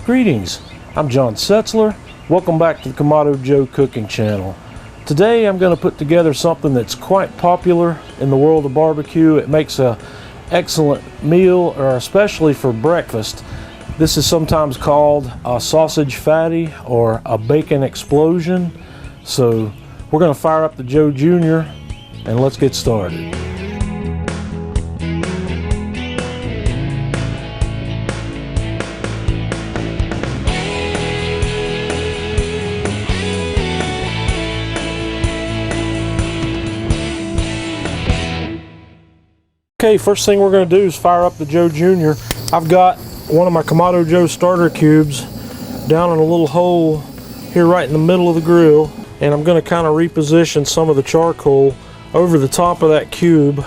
Greetings, I'm John Setzler. Welcome back to the Kamado Joe Cooking Channel. Today I'm going to put together something that's quite popular in the world of barbecue. It makes an excellent meal, or especially for breakfast. This is sometimes called a sausage fatty or a bacon explosion. So we're going to fire up the Joe Jr. and let's get started. Okay, first thing we're going to do is fire up the Joe Jr. I've got one of my Kamado Joe starter cubes down in a little hole here right in the middle of the grill, and I'm going to kind of reposition some of the charcoal over the top of that cube,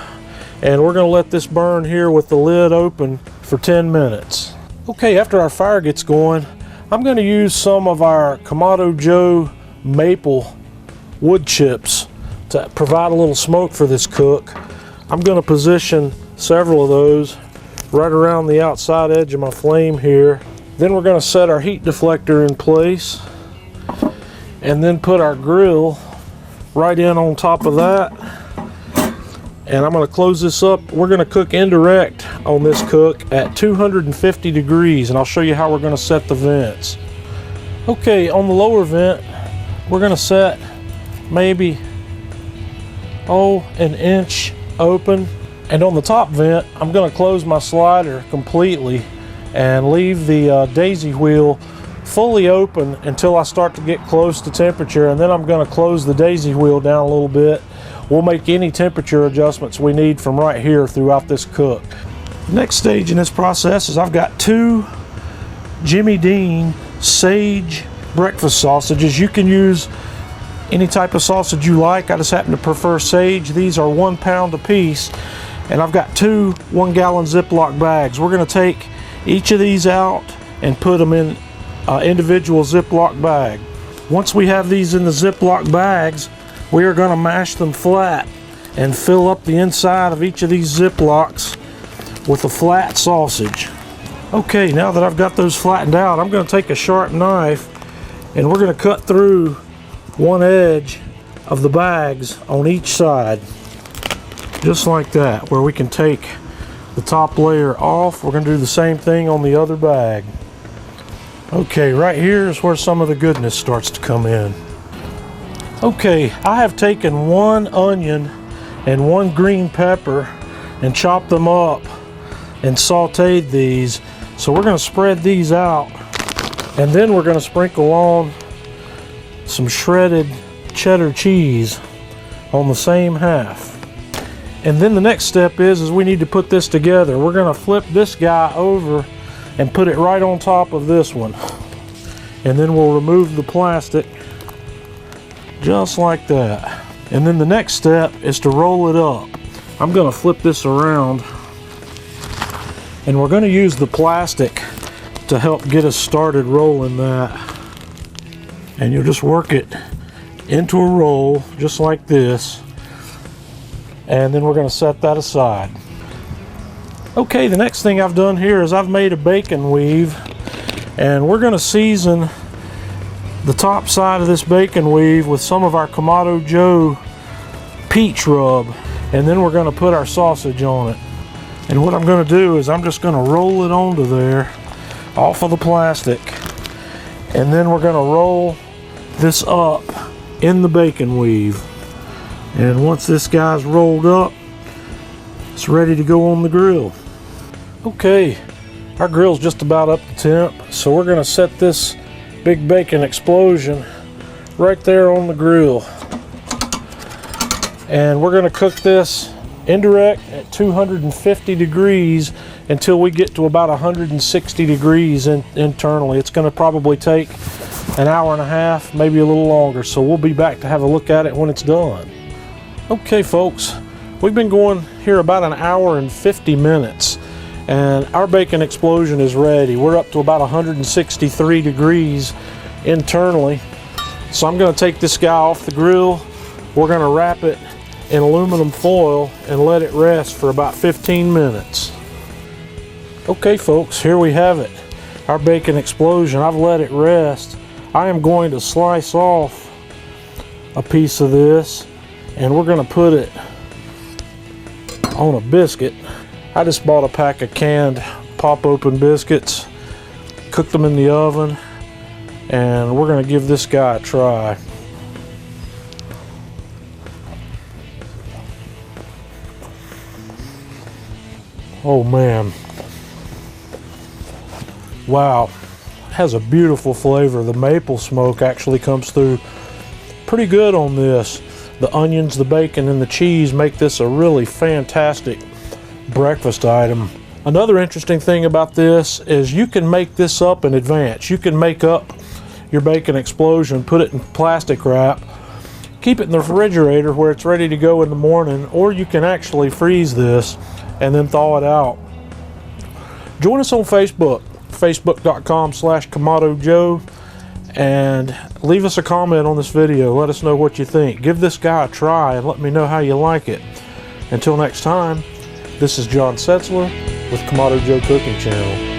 and we're going to let this burn here with the lid open for 10 minutes. Okay, after our fire gets going, I'm going to use some of our Kamado Joe maple wood chips to provide a little smoke for this cook. I'm going to position several of those right around the outside edge of my flame here. Then we're going to set our heat deflector in place and then put our grill right in on top of that. And I'm going to close this up. We're going to cook indirect on this cook at 250 degrees, and I'll show you how we're going to set the vents. Okay, on the lower vent, we're going to set maybe an inch open, and on the top vent I'm going to close my slider completely and leave the daisy wheel fully open until I start to get close to temperature, and then I'm going to close the daisy wheel down a little bit. We'll make any temperature adjustments we need from right here throughout this cook. The next stage in this process is I've got two Jimmy Dean sage breakfast sausages. You can use any type of sausage you like. I just happen to prefer sage. These are 1 pound a piece, and I've got two 1 gallon Ziploc bags. We're going to take each of these out and put them in individual Ziploc bag. Once we have these in the Ziploc bags, we are going to mash them flat and fill up the inside of each of these Ziplocs with a flat sausage. Okay, now that I've got those flattened out, I'm going to take a sharp knife and we're going to cut through one edge of the bags on each side, just like that, where we can take the top layer off. We're going to do the same thing on the other bag. Okay, right here is where some of the goodness starts to come in. Okay, I have taken 1 onion and 1 green pepper and chopped them up and sauteed these. So we're going to spread these out, and then we're going to sprinkle on some shredded cheddar cheese on the same half. And then the next step is we need to put this together. We're going to flip this guy over and put it right on top of this one, and then we'll remove the plastic just like that. And then the next step is to roll it up. I'm going to flip this around, and we're going to use the plastic to help get us started rolling that. And you'll just work it into a roll just like this, and then we're going to set that aside. Okay, the next thing I've done here is I've made a bacon weave, and we're going to season the top side of this bacon weave with some of our Kamado Joe peach rub, and then we're going to put our sausage on it. And what I'm going to do is I'm just going to roll it onto there off of the plastic, and then we're going to roll this up in the bacon weave. And once this guy's rolled up, it's ready to go on the grill. Okay, our grill's just about up to temp, so we're going to set this big bacon explosion right there on the grill, and we're going to cook this indirect at 250 degrees until we get to about 160 degrees internally. It's going to probably take an hour and a half, maybe a little longer, so we'll be back to have a look at it when it's done. Okay folks, we've been going here about an hour and 50 minutes, and our bacon explosion is ready. We're up to about 163 degrees internally. So I'm going to take this guy off the grill. We're going to wrap it in aluminum foil and let it rest for about 15 minutes. Okay folks, here we have it. our bacon explosion. I've let it rest. I am going to slice off a piece of this and we're going to put it on a biscuit. I just bought a pack of canned pop open biscuits, cooked them in the oven, and we're going to give this guy a try. Oh man, wow, it has a beautiful flavor. The maple smoke actually comes through pretty good on this. The onions, the bacon, and the cheese make this a really fantastic breakfast item. Another interesting thing about this is you can make this up in advance. You can make up your bacon explosion, put it in plastic wrap, keep it in the refrigerator where it's ready to go in the morning, or you can actually freeze this and then thaw it out. Join us on Facebook, facebook.com/Kamado Joe, and leave us a comment on this video. Let us know what you think. Give this guy a try and let me know how you like it. Until next time, this is John Setzler with Kamado Joe Cooking Channel.